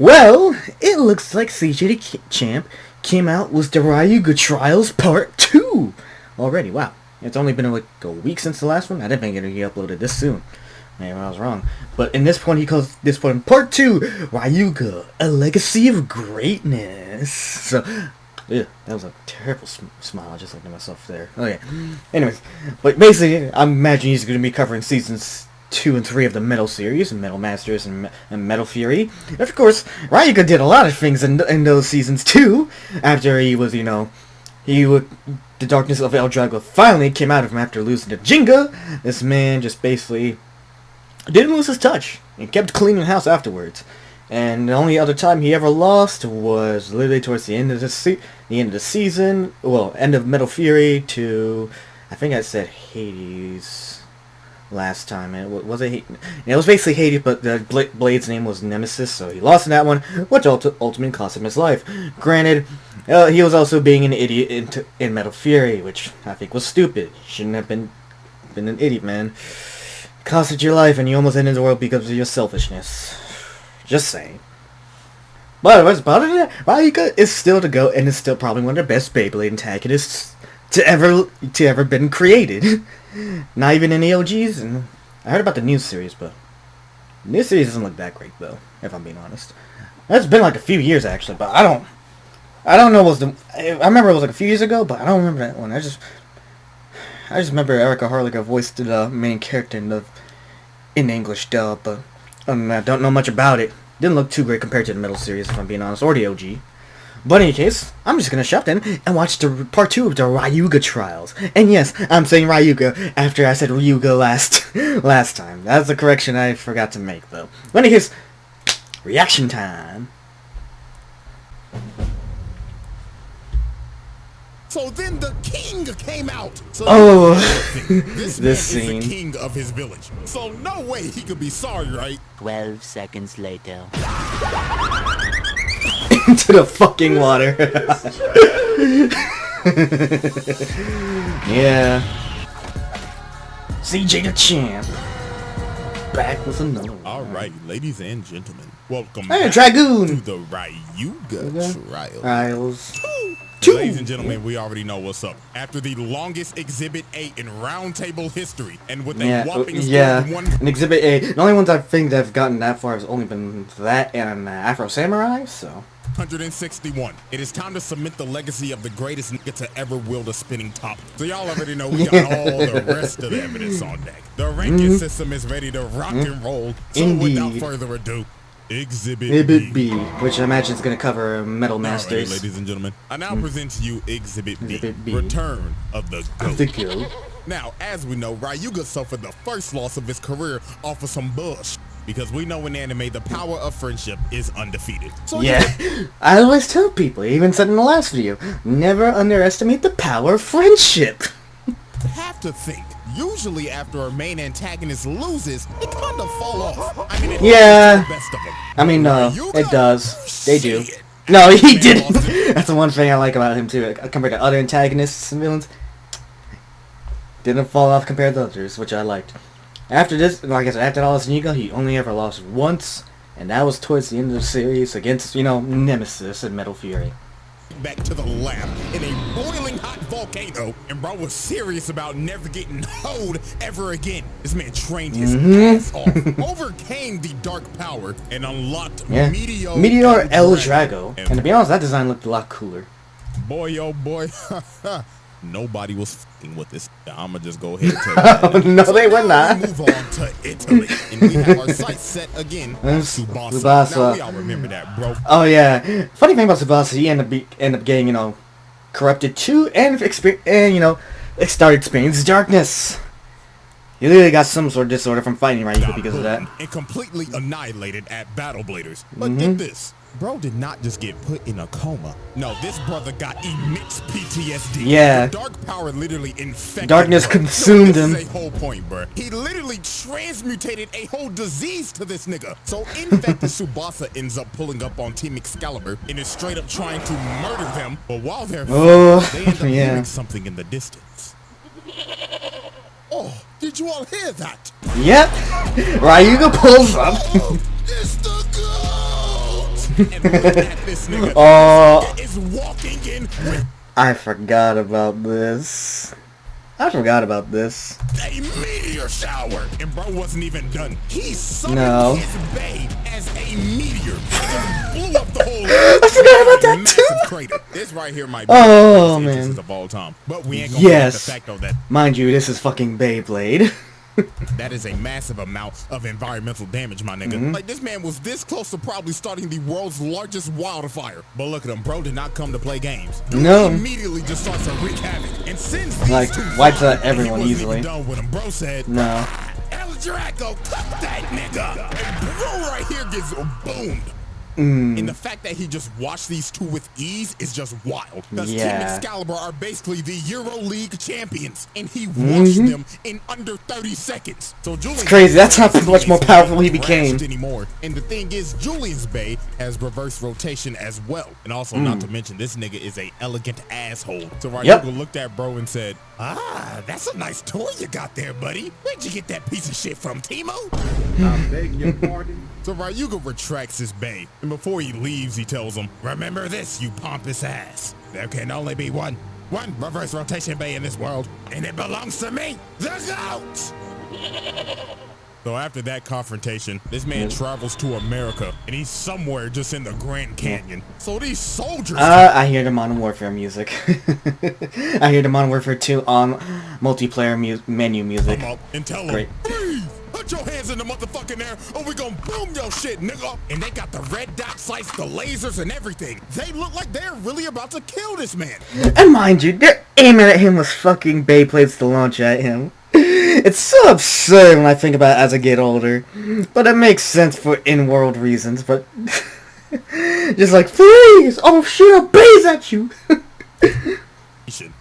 Well, it looks like CJ the Champ came out with the Ryuga Trials Part 2 already. Wow. It's only been like a week since the last one. I didn't think he uploaded this soon. Maybe I was wrong. But in this one, he calls this one Part 2, Ryuga, A Legacy of Greatness. So, yeah, that was a terrible smile. I just looked at myself there. Oh, yeah. Anyways, but basically, I imagine he's going to be covering Seasons 2 and 3 of the Metal series, Metal Masters and Metal Fury. And of course, Ryuga did a lot of things in those seasons too. After he was, the darkness of El Drago finally came out of him after losing to Jinga. This man just basically didn't lose his touch and kept cleaning the house afterwards. And the only other time he ever lost was literally towards the end of the season. Well, end of Metal Fury to, I think I said Hades last time. It was it was basically Hades, but the Blade's name was Nemesis, so he lost in that one, which ultimately cost him his life. Granted, he was also being an idiot in Metal Fury, which I think was stupid. Shouldn't have been an idiot, man. Costed your life, and you almost ended the world because of your selfishness. Just saying. But what's about it? Ryuga is still to go, and is still probably one of the best Beyblade antagonists to ever been created. Not even in the OGs, and I heard about the new series, but the new series doesn't look that great though, if I'm being honest. It's been like a few years actually, but I don't know I remember it was like a few years ago, but I don't remember that one. I just remember Erica Harlica voiced the main character in the English dub, but I don't know much about it. Didn't look too great compared to the Metal series, if I'm being honest, or the OG. But in any case, I'm just gonna shut in and watch the part 2 of the Ryuga Trials. And yes, I'm saying Ryuga after I said Ryuga last time. That's the correction I forgot to make, though. But in any case, reaction time. So then the king came out. So this scene. Is the king of his village. So no way he could be sorry, right? 12 seconds later. Into the fucking water. Yeah. CJ the Champ. Back with another one. Alright, ladies and gentlemen. Welcome back to the Ryuga Trials. Ladies and gentlemen, we already know what's up. After the longest Exhibit 8 in roundtable history, and with a whopping in Exhibit 8, the only ones I think that have gotten that far has only been that and Afro Samurai, so 161. It is time to cement the legacy of the greatest nigga to ever wield a spinning top. So y'all already know we got all the rest of the evidence on deck. The ranking system is ready to rock and roll. So without further ado, Exhibit B, which I imagine is going to cover Metal Masters. Alrighty, ladies and gentlemen, I now present to you Exhibit B, Return of the GOAT. Now, as we know, Ryuga suffered the first loss of his career off of some bullshit. Because we know in anime, the power of friendship is undefeated. So yeah, I always tell people, I even said in the last video, never underestimate the power of friendship. Have to think. Usually after a main antagonist loses, it kind of fall off. I mean, it yeah, the best of them. I mean, no, it does. They do. No, he didn't. That's the one thing I like about him too, compared to other antagonists and villains. Didn't fall off compared to others, which I liked. After this, like I said, after all this Niga, he only ever lost once, and that was towards the end of the series against, Nemesis and Metal Fury. Back to the lab in a boiling hot volcano, and bro was serious about never getting hoed ever again. This man trained his ass off, overcame the dark power, and unlocked Meteor El Drago. And to be honest, that design looked a lot cooler. Boy, oh boy. Nobody was f***ing with this. I'ma just go ahead and tell you that. No, so they were not. We move on to Italy, and we have our sights set again on Tsubasa. Now, we all remember that, bro. Oh yeah. Funny thing about Tsubasa, he ended up getting, corrupted too, and it started experiencing darkness. He literally got some sort of disorder from fighting Ryuga because of that. And completely annihilated at Battle Bladers. But get this. Bro did not just get put in a coma. No, this brother got immense PTSD. Yeah. The dark power literally infected darkness consumed him. This is a whole point, bro. He literally transmutated a whole disease to this nigga. So infected Tsubasa ends up pulling up on Team Excalibur and is straight up trying to murder them. But while they're they end up hearing something in the distance. Oh, did you all hear that? Yep. Ryuga pulls up. Oh, it's the GOAT! And look at this nigga. Oh. This nigga is walking in with I forgot about this. I forgot about this. a meteor shower. And bro wasn't even done. He summoned his bay as a meteor. It just blew up the whole I forgot about that massive too. crater. This right here might be Oh, the man. greatest of all time. But we ain't gonna forget the fact though that Mind you, this is fucking Beyblade. that is a massive amount of environmental damage, my nigga. Like, this man was this close to probably starting the world's largest wildfire. But look at him, bro did not come to play games. No. He immediately just starts to wreak havoc. And since these Like, two wipes fought, out everyone he wasn't easily. even done with him. Bro said, No. El Draco, cut that nigga. And bro right here gets boomed. Mm. And the fact that he just watched these two with ease is just wild. Because Team Yeah. Excalibur are basically the Euro League champions, and he watched them in under 30 seconds. So Julian's crazy. That's how much more powerful he became. anymore. And the thing is, Julian's Bay has reverse rotation as well. And also, not to mention, this nigga is a elegant asshole. So Ryuga looked at bro and said, "Ah, that's a nice toy you got there, buddy. Where'd you get that piece of shit from, Timo?" I beg your pardon? So Ryuga retracts his bay, and before he leaves, he tells him, "Remember this, you pompous ass. There can only be one reverse rotation bay in this world, and it belongs to me, the GOAT!" So after that confrontation, this man travels to America, and he's somewhere just in the Grand Canyon. So these soldiers... I hear the Modern Warfare music. I hear the Modern Warfare 2 on multiplayer menu music. Come up and tell him, Great. "Freeze! Put your hands in the motherfucking air, or we gonna boom your shit, nigga!" And they got the red dot sights, the lasers, and everything. They look like they're really about to kill this man. And mind you, they're aiming at him with fucking Beyblades to launch at him. It's so absurd when I think about it as I get older. But it makes sense for in-world reasons, but... just like, please! Oh shit, I'll blaze at you!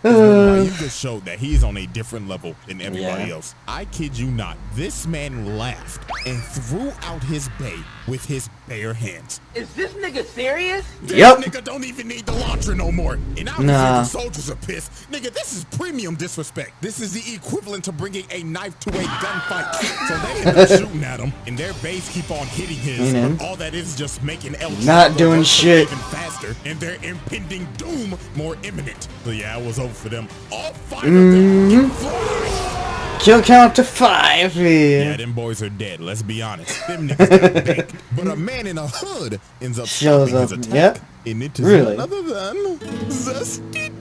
Ryuga showed that he's on a different level than everybody Yeah. else. I kid you not, this man laughed and threw out his bay with his bare hands. Is this nigga serious? This Yep. nigga don't even need the launcher no more. And obviously Nah. the soldiers are pissed. Nigga, this is premium disrespect. This is the equivalent to bringing a knife to a gunfight. So they end up shooting at him, and their bays keep on hitting his. Mhm. But all that is just making El Not Chapo doing work shit. even faster, and their impending doom more imminent. So yeah, it was over for them. All 5 of them get fried. Kill count to 5. Yeah, them boys are dead. Let's be honest. Them niggas got baked. But a man in a hood ends up Shows stopping his up, attack. yep. And it is Really? none other than Zesty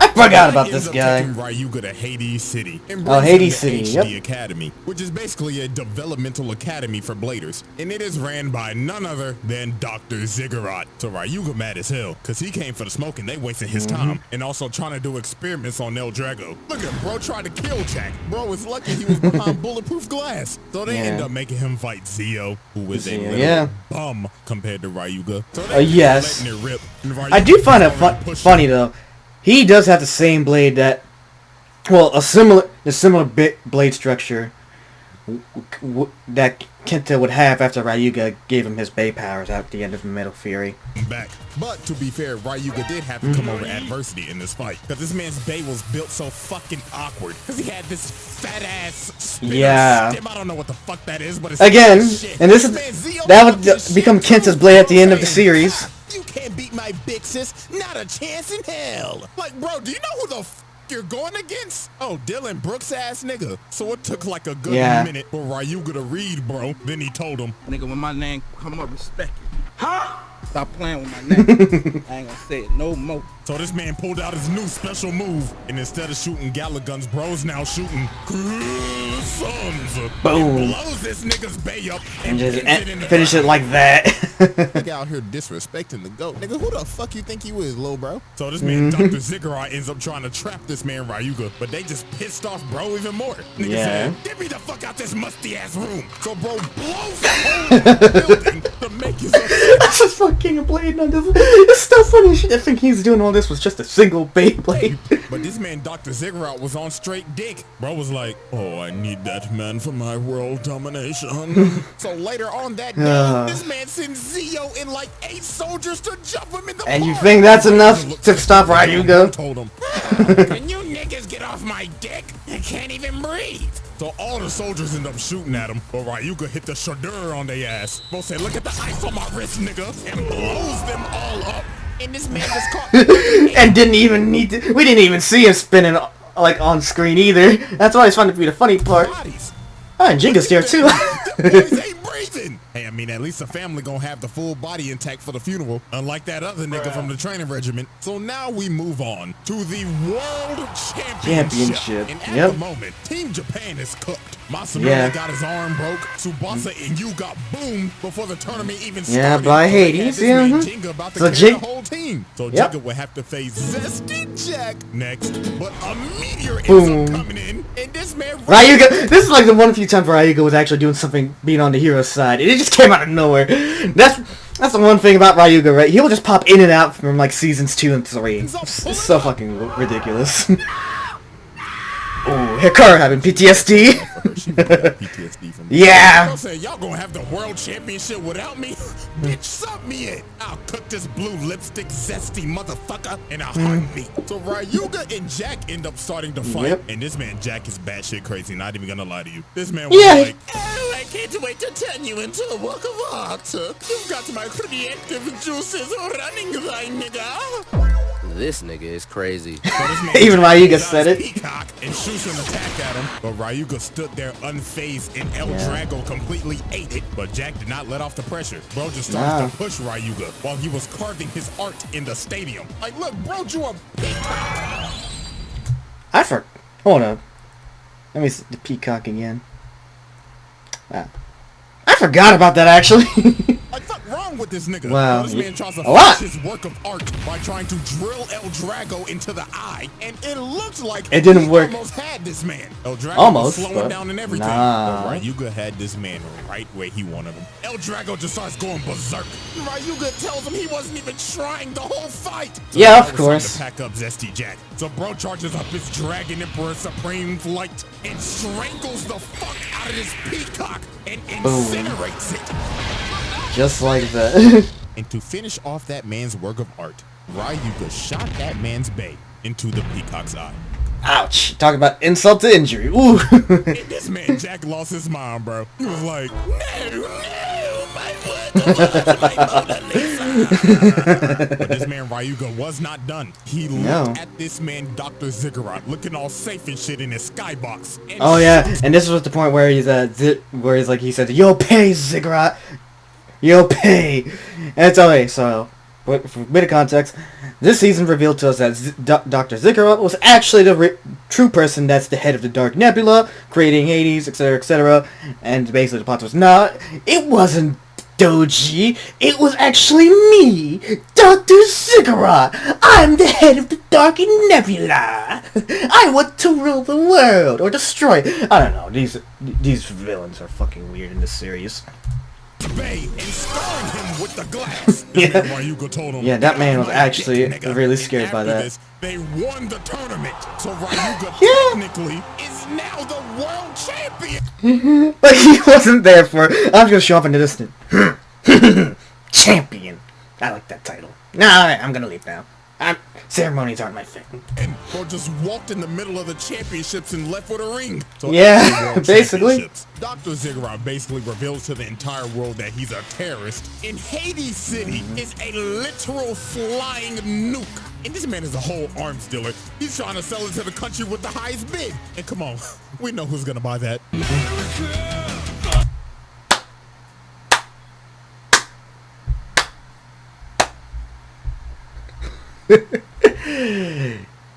I forgot about this guy. Ryuga to Hades City. And Oh, brings Hades him to City, HD Academy, which is basically a developmental academy for bladers. And it is ran by none other than Dr. Ziggurat. So Ryuga mad as hell, cause he came for the smoke and they wasting his time. And also trying to do experiments on El Drago. Look at bro tried to kill Jack. Bro was lucky he was behind bulletproof glass. So they end up making him fight Zio, who is a Zio, little bum compared to Ryuga. So they yes. letting it rip. And I do Ryuga's find it already pushing. funny though. He does have the same blade that, well, the similar blade structure that Kenta would have after Ryuga gave him his Bay powers at the end of Metal Fury. Back. But to be fair, Ryuga did have to come over adversity in this fight. Because this man's Bay was built so fucking awkward. Because he had this fat ass spinner stem. I don't know what the fuck that is, but it's again, shit. and this is that would become Kenta's blade at the end of the series. You can't beat my big sis. Not a chance in hell. Like, bro, do you know who the f you're going against? Oh, Dylan Brooks ass nigga. So it took like a good minute for Ryuga to read, bro. Then he told him, Nigga, when my name come up, respect it. Huh? Stop playing with my name. I ain't gonna say it no more. So this man pulled out his new special move, and instead of shooting Gala guns, bro's now shooting Suns. Boom. It blows this nigga's Bay up and Just pins it in the finish it like that. Nigga out here disrespecting the GOAT. Nigga, who the fuck you think you is, lil bro? So this man, Dr. Ziggurat, ends up trying to trap this man, Ryuga, but they just pissed off bro even more. Nigga said, get me the fuck out this musty ass room. So bro blows the whole building to make his That's a fucking blade. No, it's still funny. I think he's doing all this was just a single Beyblade. But this man, Dr. Ziggurat, was on straight dick. Bro was like, oh, I need that man for my world domination. So later on that day, this man sends Zio in like 8 soldiers to jump him in the And you park. think that's enough to stop Ryuga? Told him, can you niggas get off my dick? I can't even breathe. So all the soldiers end up shooting at him, but Ryuga hit the shoulder on their ass. Bro said, look at the ice on my wrist, nigga, and blows them all up. And this man just caught and didn't even need to. We didn't even see him spinning like on screen either. That's why it's fun to be the funny part. bodies. Oh, and Jinga's there too. The boys ain't breathing. Hey, I mean, at least the family gonna have the full body intact for the funeral, unlike that other nigga from the training regiment. So now we move on to the World Championship. And at the moment, Team Japan is cooked. Masamune got his arm broke. Tsubasa and you got boomed before the tournament even started. Yeah, by Hades. Yeah. Jinga about to carry the whole team. So Jinga will have to face Zesty Jack next. But a meteor ends up coming in, and this man Ryuga. This is like the one few times where Ryuga was actually doing something, being on the hero's side. It just came out of nowhere. That's the one thing about Ryuga, right? He will just pop in and out from like seasons 2 and 3. It's so fucking ridiculous. Oh, Hikaru having PTSD. PTSD from yeah. Y'all gonna have the world championship without me? Bitch, sub me in. I'll cook this blue lipstick zesty motherfucker in a heartbeat. So Ryuga and Jack end up starting to fight, and this man Jack is batshit crazy. Not even gonna lie to you. This man was like, oh, I can't wait to turn you into a work of art. You've got my pretty active juices running, thy nigga. This nigga is crazy. Even Ryuga said it. Peacock and shoots an attack at him, but Ryuga stood there unfazed and El Drago completely ate it. But Jack did not let off the pressure. Bro just started to push Ryuga while he was carving his art in the stadium. Like, look, bro, you a peacock. Hold on. Let me see the peacock again. I forgot about that actually. Like, fuck wrong with this nigga? Wow. This man tries to finish his work of art by trying to drill El Drago into the eye, and it looks like it didn't work. Almost had this man. El Drago was slowing down and everything. Nah. But Ryuga had this man right where he wanted him. El Drago just starts going berserk. Ryuga tells him he wasn't even trying the whole fight. So yeah, of course. To pack up Zesty Jack. So bro charges up his Dragon Emperor Supreme Flight and strangles the fuck out of this peacock and incinerates it. Just like that. And to finish off that man's work of art, Ryuga shot that man's bay into the peacock's eye. Ouch. Talk about insult to injury. Ooh. And this man Jack lost his mind, bro. He was like, no, my work of art, my Mona Lisa. But this man Ryuga was not done. He looked at this man Dr. Ziggurat looking all safe and shit in his skybox. Oh yeah, and this was the point where he's like he said, "Yo, pay Ziggurat. You'll pay." And it's okay, so, for a bit of context, this season revealed to us that Dr. Ziggurat was actually the true person that's the head of the Dark Nebula, creating Hades, etc., etc., and basically the plot was, nah, it wasn't Doji, it was actually me, Dr. Ziggurat. I'm the head of the Dark Nebula. I want to rule the world, or destroy it. I don't know, these villains are fucking weird in this series. Bay and scarring him with the glass. Ryuga told him, that man was actually really scared by that. This, they won the tournament, so Ryuga technically is now the world champion. But he wasn't there for it. I'm gonna show up in the distance. Champion. I like that title. Nah, alright, I'm gonna leave now. Ceremonies aren't my thing. And bro just walked in the middle of the championships and left with a ring. So basically. Dr. Ziggurat basically reveals to the entire world that he's a terrorist. And Hades City is a literal flying nuke. And this man is a whole arms dealer. He's trying to sell it to the country with the highest bid. And come on, we know who's gonna buy that.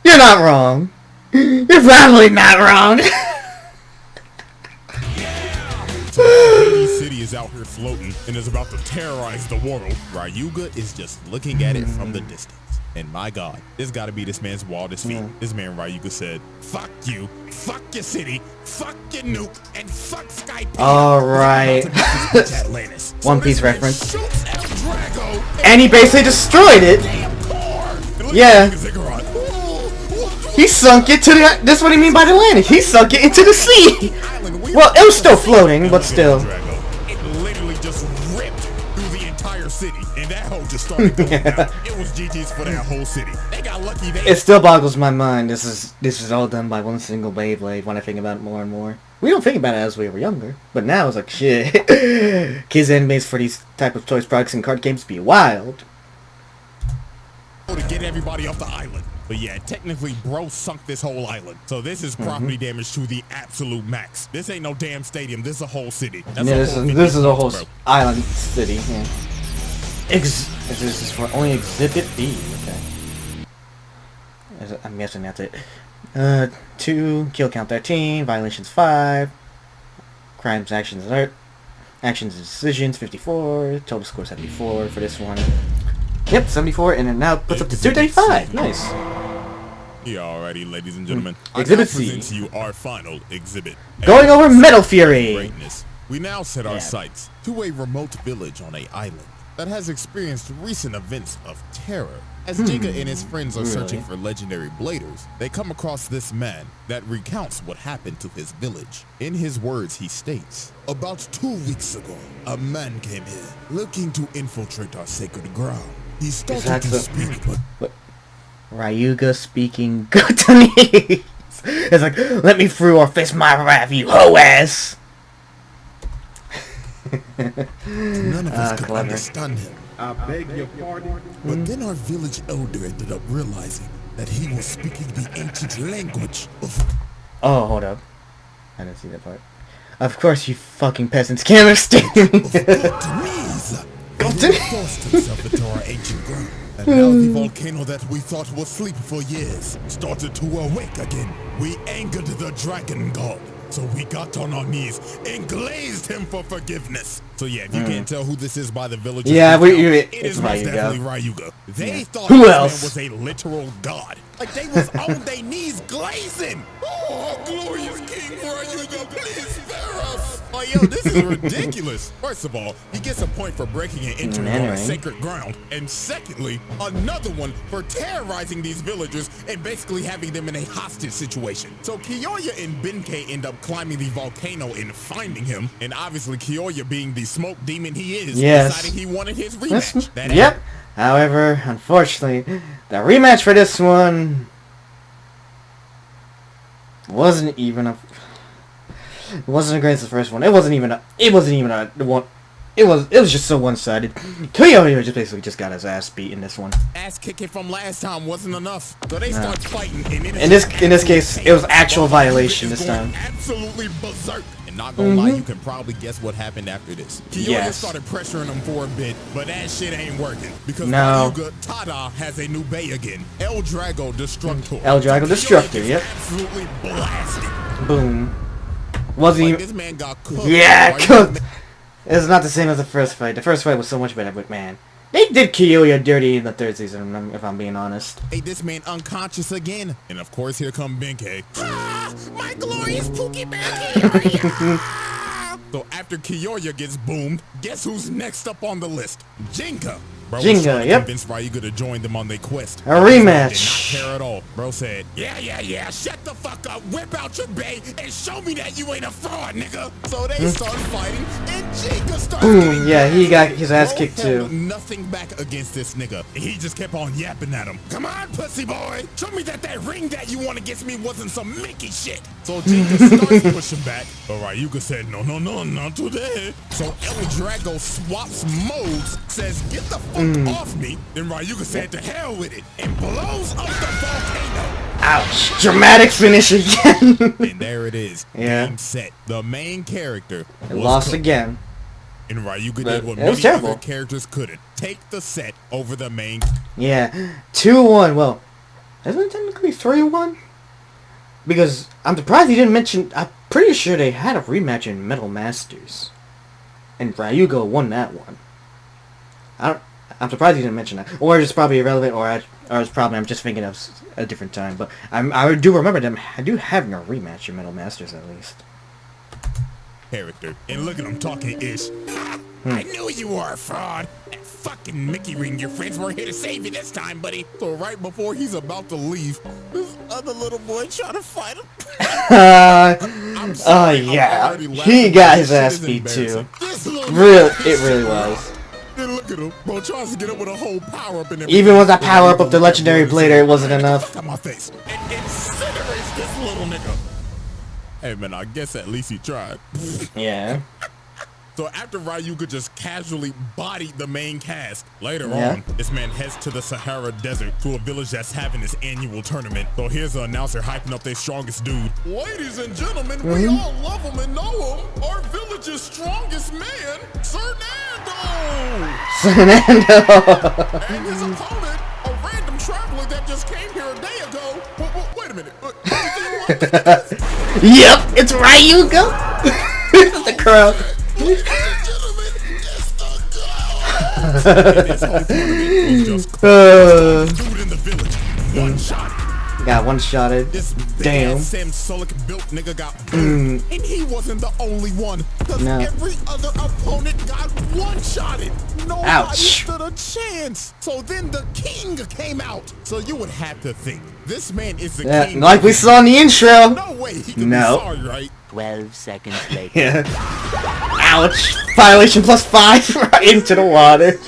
You're not wrong. You're probably not wrong. So Hades City is out here floating and is about to terrorize the world. Ryuga is just looking at it from the distance. And my God, this gotta be this man's wildest feat. This man Ryuga said, fuck you, fuck your city, fuck your nuke, and fuck Skype. Alright. One Piece reference. Drago, and he basically destroyed it. Yeah. He sunk it to the... That's what I mean by the landing. He sunk it into the sea. Well, it was still floating, but still. It literally just ripped through the entire city. And that hoe just just started going down, it was GG's for that whole city. They got lucky. It still boggles my mind. This is all done by one single Beyblade when I think about it more and more. We don't think about it as we were younger, but now it's like, shit. Kids' animes for these type of toys products and card games be wild. To get everybody off the island. But yeah, technically, bro sunk this whole island. So this is property damage to the absolute max. This ain't no damn stadium. This is a whole city. That's this is a whole island city. Yeah. This is for only Exhibit B. Okay. I'm guessing that's it. 2, kill count 13, violations 5, crimes, actions, and art, actions and decisions 54, total score 74 for this one. Yep, 74, and it now puts up to 235. Nice. Yeah, alrighty, ladies and gentlemen. Exhibit I C. present to you our final exhibit. Going over Metal Fury. Greatness. We now set our sights to a remote village on an island that has experienced recent events of terror. As Giga and his friends are searching for legendary bladers, they come across this man that recounts what happened to his village. In his words, he states, "About 2 weeks ago, a man came here looking to infiltrate our sacred ground. He started to speak, but Ryuga speaking Gutanese. It's like, let me through or face my wrath, you hoe ass. None of us could understand him. I beg your pardon. But then our village elder ended up realizing that he was speaking the ancient language of... Oh, hold up. I didn't see that part. Of course you fucking peasants can't understand me. He forced himself into our ancient ground. And now the volcano that we thought was asleep for years started to awake again. We angered the dragon god. So we got on our knees and glazed him for forgiveness. So yeah, if you can't tell who this is by the villagers, it is most definitely Ryuga. They thought who this else? man was a literal god. Like they was on their knees glazing. Oh, glorious King Ryuga, please spare us. Oh, yo, this is ridiculous. First of all, he gets a point for breaking and entering on our sacred ground. And secondly, another one for terrorizing these villagers and basically having them in a hostage situation. So Kiyoya and Benkei end up climbing the volcano and finding him. And obviously Kiyoya, being the smoke demon he is, decided he wanted his rematch. Yep. However, unfortunately, the rematch for this one wasn't even a... It wasn't as great as the first one. It wasn't even a one. It was just so one-sided. Kiyoya just basically just got his ass beat in this one. Ass kicking from last time wasn't enough, so they start fighting. And in this case, it was actual violation this time. Absolutely berserk. And not gonna lie, you can probably guess what happened after this. Kiyoya started pressuring him for a bit, but that shit ain't working because Ryuga Tada has a new bay again. El Drago Destructor. El Drago Destructor. Yep. Absolutely blasted. Boom. Wasn't even... This man got cooked. Yeah, cooked. It's not the same as the first fight. The first fight was so much better, but man, they did Kiyoya dirty in the third season, if I'm being honest. Hey, this man unconscious again. And of course, here come Benkei. Ah, my glorious Pookie Benkei! So after Kiyoya gets boomed, guess who's next up on the list? Jinga. Bro was trying to convince Ryuga to join them on their quest. A rematch. Did not care at all. Bro said, yeah, shut the fuck up, whip out your bay, and show me that you ain't a fraud, nigga. So they start fighting, and Jinga starts boom, yeah, he got his ass kicked too. Nothing back against this nigga. He just kept on yapping at him. Come on, pussy boy. Show me that ring that you won against me wasn't some Mickey shit. So Jinga starts pushing back, but Ryuga said, no, not today. So El Drago swaps modes, says, get the fuck off me. Then Ryuga said, to hell with it, and blows up the volcano. Ouch. Dramatic finish again. And there it is. Game set. The main character lost again. And Ryuga did what many other characters couldn't. Take the set over the main. Yeah. 2-1. Well, isn't it technically 3-1? Because I'm surprised he didn't mention... I'm pretty sure they had a rematch in Metal Masters. And Ryuga won that one. I'm surprised he didn't mention that. Or it's probably irrelevant, or it's probably I'm just thinking of a different time. But I do remember them. I do having a rematch in Metal Masters at least. Character. And look at him talking ish. I knew you were a fraud. That fucking Mickey ring, your friends weren't here to save you this time, buddy. So right before he's about to leave, this other little boy trying to fight him. Yeah. He got his ass beat too. It really was. look at him. Bro tries to get up with a whole power up in there. Even with that power up of the legendary blader, it wasn't enough. Got my face. And incinerates this little nigga. Hey man, I guess at least he tried. Yeah. So after Ryuga just casually bodied the main cast, later on, this man heads to the Sahara desert to a village that's having its annual tournament. So here's the announcer hyping up their strongest dude. Ladies and gentlemen, we all love him and know him. Our village's strongest man, Fernando. And his opponent, a random traveler that just came here a day ago. Wait a minute. Yep, it's Ryuga. The crowd. Ladies and gentlemen, it's the goat! This whole tournament was just dude in the village. One shot. Got one-shotted. This damn Sam Sulek built nigga got and he wasn't the only one. Cause every other opponent got one-shotted. Nobody stood a chance. So then the king came out. So you would have to think this man is the king. Like we saw in the intro. No way he can be sorry, right? 12 seconds later. Yeah. Ouch. Violation +5 right into the water.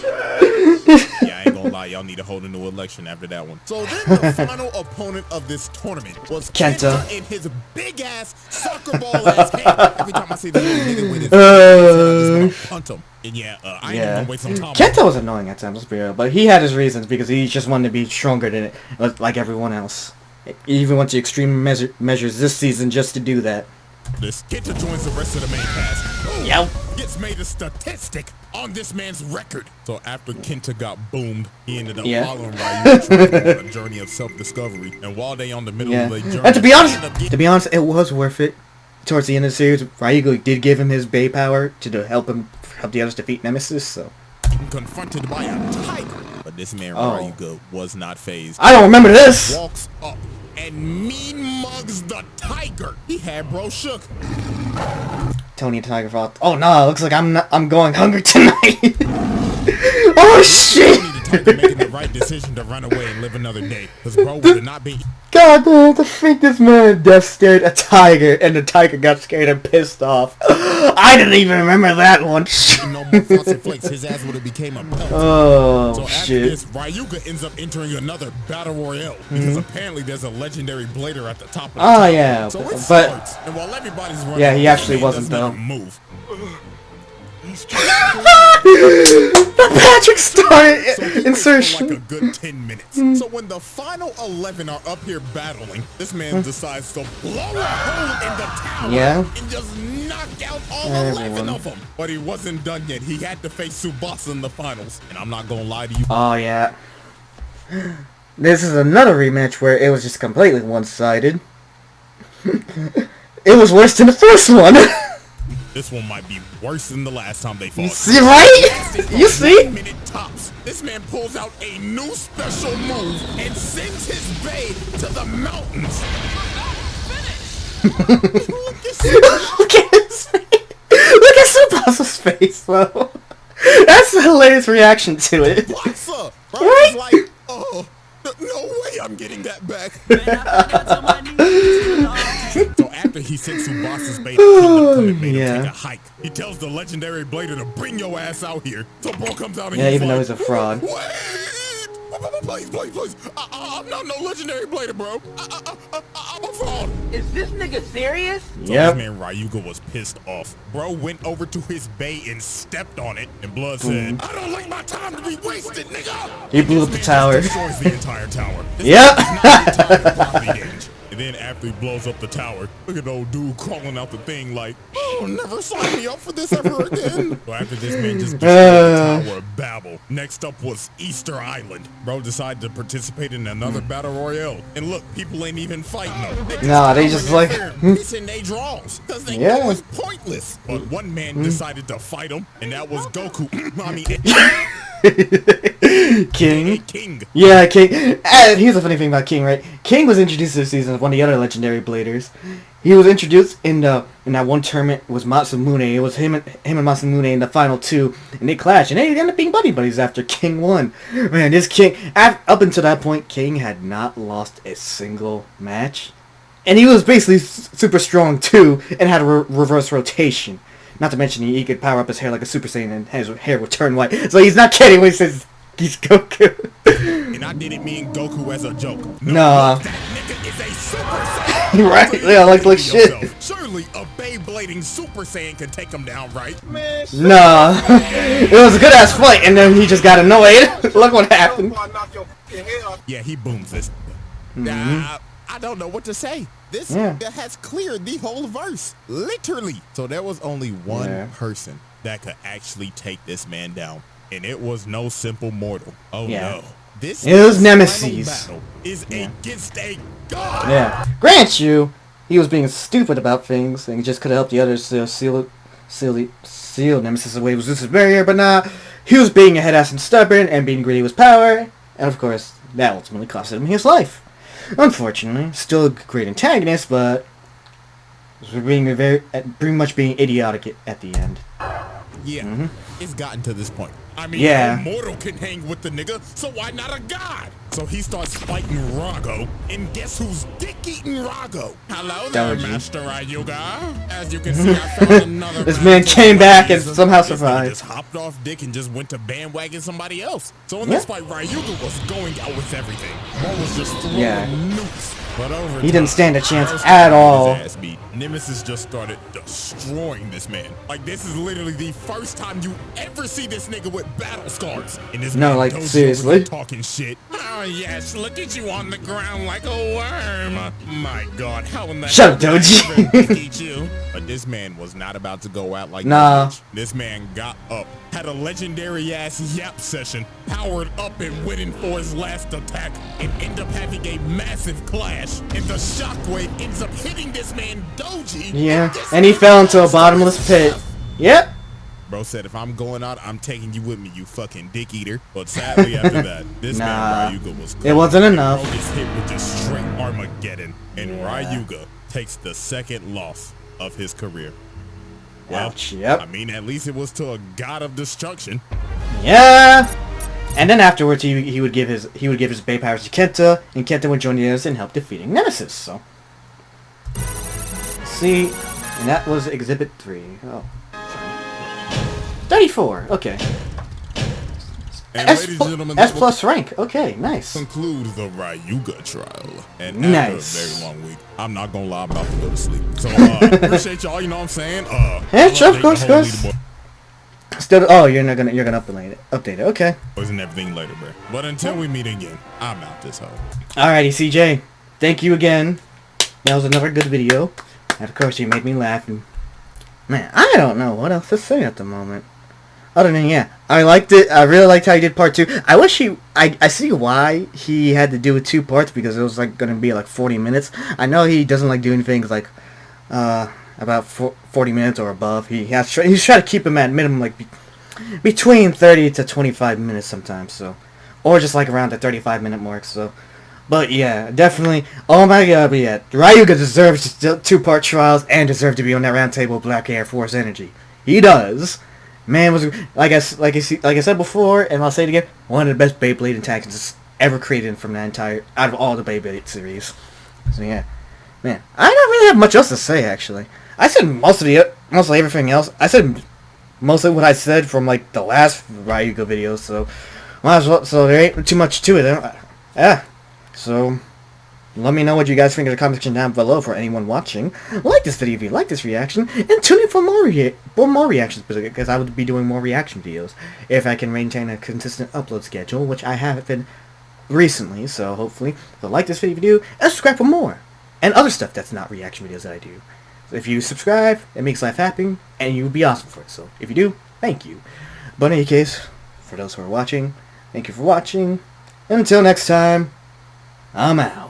Yeah, I ain't gonna lie, y'all need to hold a new election after that one. So then the final opponent of this tournament was Kenta in his big ass soccer ball ass hand. Every time I see the little nigga with his I just punt him. And I ain't gonna waste some time. Kenta was annoying at times, let's be real, but he had his reasons because he just wanted to be stronger than it, like everyone else. He even went to extreme measures this season just to do that. This Kenta joins the rest of the main cast. Yep. Gets made a statistic on this man's record. So after Kenta got boomed, he ended up following Ryuga trying to go on a journey of self-discovery. And while they on the middle of the journey, and to be honest, it was worth it. Towards the end of the series, Ryuga did give him his Bay power to help the others defeat Nemesis. So confronted by a tiger, but this man Ryuga was not phased. I don't remember this. Walks up and mean mugs the tiger. He had bro shook. Tony Tiger fought. Oh no, looks like I'm going hungry tonight. Oh shit! Tony the tiger making the right decision to run away and live another day, cause bro would not be. God damn, to think this man death scared a tiger and the tiger got scared and pissed off. I didn't even remember that one. No more frosted flakes, his ass would have became a pelt. Oh so after shit. this, Ryuga ends up entering another battle royale because apparently there's a legendary blader at the top of the tower. Yeah, so it but starts, and while everybody's running, he actually wasn't though. Move. The Patrick started insertion. Like a good 10 minutes. So when the final 11 are up here battling, this man decides to blow a hole in the tower and just knock out all 11 of them. But he wasn't done yet. He had to face Tsubasa in the finals. And I'm not gonna lie to you. Oh yeah. This is another rematch where it was just completely one-sided. It was worse than the first one. This one might be worse than the last time they fought. You see, right? You see? Minute tops. This man pulls out a new special move and sends his Bay to the mountains. Look at his face. Look at Tsubasa's face, though. That's a hilarious reaction to it. Tsubasa, right? Like, oh, no way I'm getting that back. So after he sent Tsubasa's Bay to Kingdom and made him take a hike, he tells the legendary blader to bring your ass out here. So bro comes out and he's even like, though he's a fraud. Wait! Please. I'm not no legendary blader, bro. I'm a fraud. Is this nigga serious? So this man Ryuga was pissed off. Bro went over to his Bay and stepped on it, and Blood said, I don't like my time to be wasted, nigga. He blew up the tower. Destroys the entire tower. And then after he blows up the tower, look at the old dude crawling out the thing like, oh, never sign me up for this ever again. So after this man just destroyed the Tower of Babel, next up was Easter Island. Bro decided to participate in another battle royale. And look, people ain't even fighting them. They just like missing their draws because they know it's pointless. But one man decided to fight him, and that was Goku. King. Yeah, King. And here's the funny thing about King, right? King was introduced this season as one of the other legendary bladers. He was introduced in that one tournament was Masamune. It was him and Masamune in the final two, and they clashed, and they ended up being buddies after King won. Man, this King, up until that point, King had not lost a single match, and he was basically super strong too, and had a reverse rotation. Not to mention he could power up his hair like a Super Saiyan and his hair would turn white. So he's not kidding when he says he's Goku. And I didn't mean Goku as a joke. No. That nigga is a Super Saiyan. Right? Yeah, like shit. Surely a Beyblading Super Saiyan could take him down, right? Man, No. It was a good ass fight and then he just got annoyed. Look what happened. Yeah, he booms this. I don't know what to say. This has cleared the whole verse. Literally. So there was only one person that could actually take this man down. And it was no simple mortal. Oh no. This it was Nemesis. Battle is against a god. Yeah. Grant you, he was being stupid about things and he just could have helped the others seal Nemesis away with Zeus's barrier, but nah. He was being a head-ass and stubborn and being greedy with power. And of course, that ultimately costed him his life. Unfortunately, still a great antagonist, but being pretty much being idiotic at the end. Yeah, it's gotten to this point. I mean, a mortal can hang with the nigga, so why not a god? So he starts fighting Rago, and guess who's dick-eating Rago? Hello there, Master Ryuga. As you can see, I found another. This man came back and somehow survived. Just hopped off dick and just went to bandwagon somebody else. So in this fight, Ryuga was going out with everything. One was just throwing nukes. But over he didn't stand a chance at all. Nemesis just started destroying this man. Like, this is literally the first time you ever see this nigga with battle scars. And this man like seriously talking shit. Oh yes, look at you on the ground like a worm. My God, how in the shut up, Doji. you? But this man was not about to go out like that. This man got up, had a legendary ass yap session, powered up and went in for his last attack, and ended up having a massive clash. And the shockwave ends up hitting this man Doji. Yeah, and he fell into a bottomless pit. Yep. Bro said, if I'm going out, I'm taking you with me, you fucking dick eater. But sadly, after that, this man Ryuga was gone. It wasn't enough. Bro gets hit with just straight Armageddon, and Ryuga takes the second loss of his career. Well, ouch, yep. I mean, at least it was to a god of destruction. Yeah. And then afterwards, he would give his Bay powers to Kenta, and Kenta would join the others and help defeating Nemesis. So, see, and that was Exhibit 3. Oh, sorry. 34. Okay. And ladies and gentlemen, S plus rank. Okay, nice. Concludes the Ryuga trial. And after a very long week, I'm not gonna lie, I'm about to go to sleep. So appreciate y'all. You know what I'm saying? Yeah, sure, of course. Still, oh, you're gonna update it. Okay. And everything later, bro. But until we meet again, I'm out this hoe. Alrighty, CJ. Thank you again. That was another good video. And of course, you made me laugh. And man, I don't know what else to say at the moment. Other than I liked it. I really liked how he did part 2. I wish I see why he had to do it 2 parts, because it was like gonna be like 40 minutes. I know he doesn't like doing things like about 40 minutes or above. He's trying to keep him at minimum like between 30 to 25 minutes sometimes. So, or just like around the 35-minute mark. So, but yeah, definitely. Oh my God, but yeah, Ryuga deserves 2-part trials and deserves to be on that round table with Black Air Force Energy. He does. Man was like I said before, and I'll say it again, one of the best Beyblade antagonists ever created from that out of all the Beyblade series. So yeah, man, I don't really have much else to say actually. I said mostly everything else. I said mostly what I said from like the last Ryuga video, so might as well. So there ain't too much to it. Yeah, so. Let me know what you guys think in the comment section down below for anyone watching. Like this video if you like this reaction, and tune in for more reactions, because I would be doing more reaction videos if I can maintain a consistent upload schedule, which I haven't been recently. So hopefully, like this video if you do, and subscribe for more and other stuff that's not reaction videos that I do. So if you subscribe, it makes life happy, and you would be awesome for it. So if you do, thank you. But in any case, for those who are watching, thank you for watching. And until next time, I'm out.